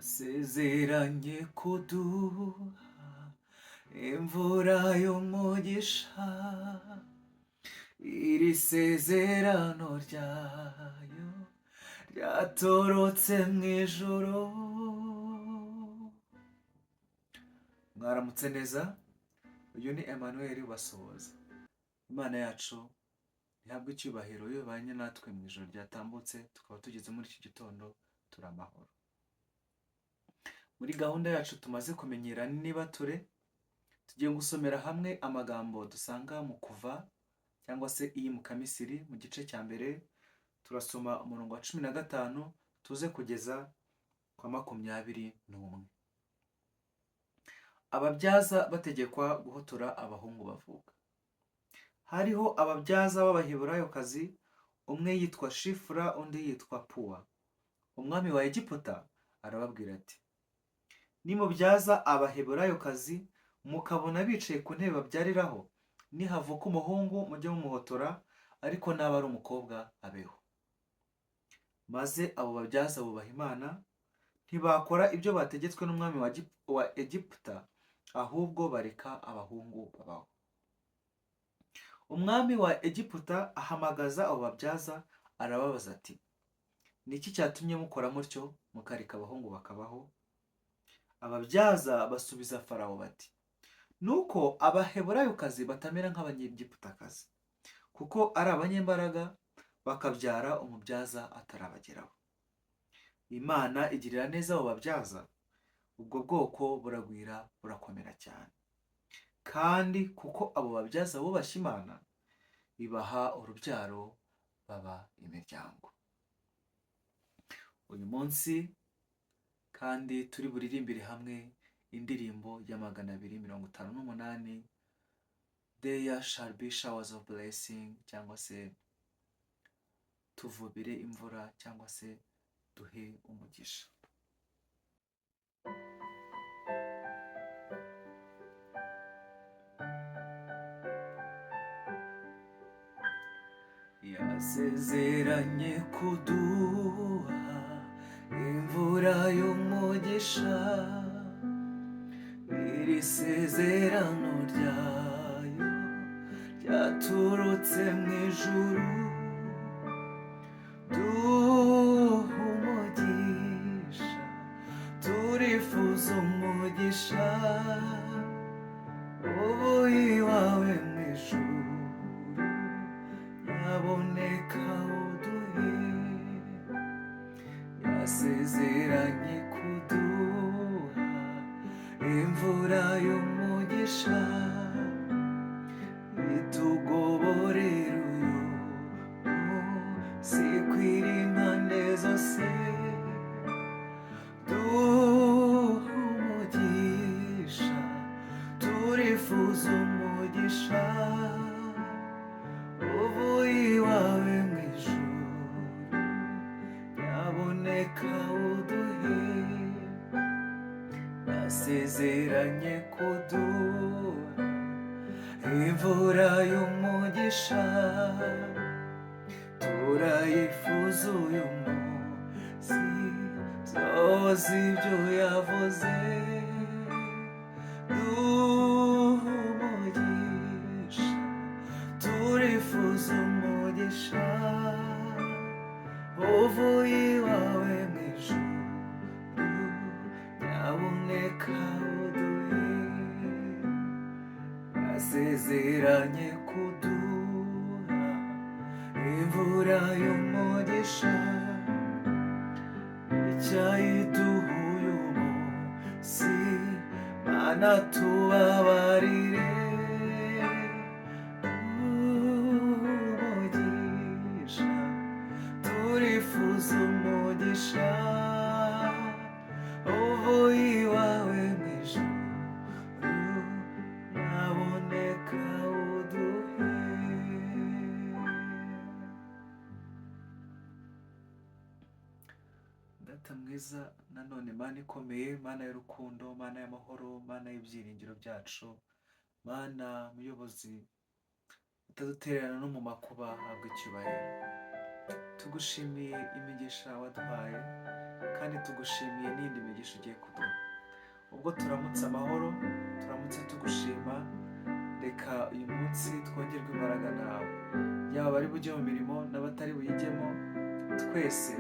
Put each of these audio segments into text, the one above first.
yasezeranye kuduha imvura y'umugisha, iri sezerano ryayo ryatorotse mu ijoro. Mwaramutse neza, uyu ni Emmanuel Basuhuza. Imana yacu ihabwe icyubahiro iyo ibanye natwe mu ijoro ryatambutse, tukaba tugeze muri iki gitondo turi amahoro. Muri gahunda yacu tumaze kumenyera nibature, tugiye gusomera hamwe amagambo dusanga mu Kuva cyangwa se iyimuka Misiri mu gice cya mbere. Turasoma umurongo wa 15 tuze kugeza kwa 21. Ababyaza bategekwa guhotora abahungu bavuka. Hariho ababyaza b'Abaheburayokazi, umwe yitwa Shifura undi yitwa Puwa. Umwami wa Egiputa arababwira ati: nimubyaza Abaheburayokazi mukabona bicaye ku ntebe babyariraho, nihavuka umuhungu mujye mumuhotora, ariko naba ari umukobwa abeho. Maze abo babyaza bubaha Imana, ntibakora ibyo bategetswe n'umwami wa Egiputa, ahubwo bareka abahungu babaho. Umwami wa Egiputa ahamagaza abo babyaza arababaza ati: ni iki cyatumye mukora mutyo mukareka abahungu bakabaho? Ababyaza basubiza Farawo bati: nuko Abaheburayokazi batamera nk'Abanyegiputakazi, kuko ari abanyembaraga bakabyara umubyaza atarabageraho. Imana igirira neza abo babyaza, ubwo bwoko buragwira burakomera cyane. Kandi kuko abo babyaza bubashye Imana, ibaha urubyaro baba imiryango. Uyu munsi kandi turi buririmbire hamwe indirimbo ya 258, There shall be showers of blessing, cyangwa se tuvubire imvura, cyangwa se duhe umugisha. Yasezeranye kuduha imvura y'umugisha, iri sezerano ryayo ryaturutse mu ijuru. Duha umugisha, turifuza umugisha, uvuye iwawe mu ijuru, nyaboneka uduhe. Yasezeranye kuduha imvura y'umugisha, itugoborera uyu munsi kwira impande zose. Duha umugisha, turifuza umugisha, uvuye iwawe mu ijuru, nyaboneka uduhe. Yasezeranye kuduha imvura y'umugisha, turayifuza uyu munsi, soza ibyo yavuze. Duha umugisha, turifuza umugisha, uvuye iwawe mu ijuru, nyabuneka uduhe. Yasezeranye kuduha imvura y'umugisha, icyayiduha uyu munsi, Mana tubabarire. Umugisha, turifuza umugisha, uvuye iwawe mu ijuru, nyaboneka uduhe. Data mwiza, nanone Mana ikomeye, Mana y'urukundo, Mana y'amahoro, Mana y'ibyiringiro byacu, Mana muyobozi utadutererana no mu makuba, habwa icyubahiro. tugushimiye imigisha waduhaye kandi tugushimiye n'indi migisha ugiye kuduha. Ubwo turamutse amahoro, turamutse tugushima, reka uyu munsi twongerwe imbaraga nawe, yaba abari bujye mu mirimo n'abatari buyijyemo, twese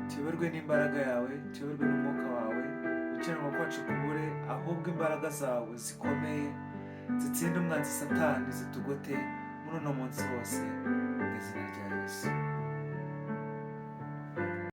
tuyoborwe n'imbaraga yawe, tuyoborwe n'umwuka wawe, gukiranirwa kwacu kubure, ahubwo imbaraga zawe zikomeye zitsinde umwanzi Satani, zitugote muri uno munsi wose, mu izina rya Yesu.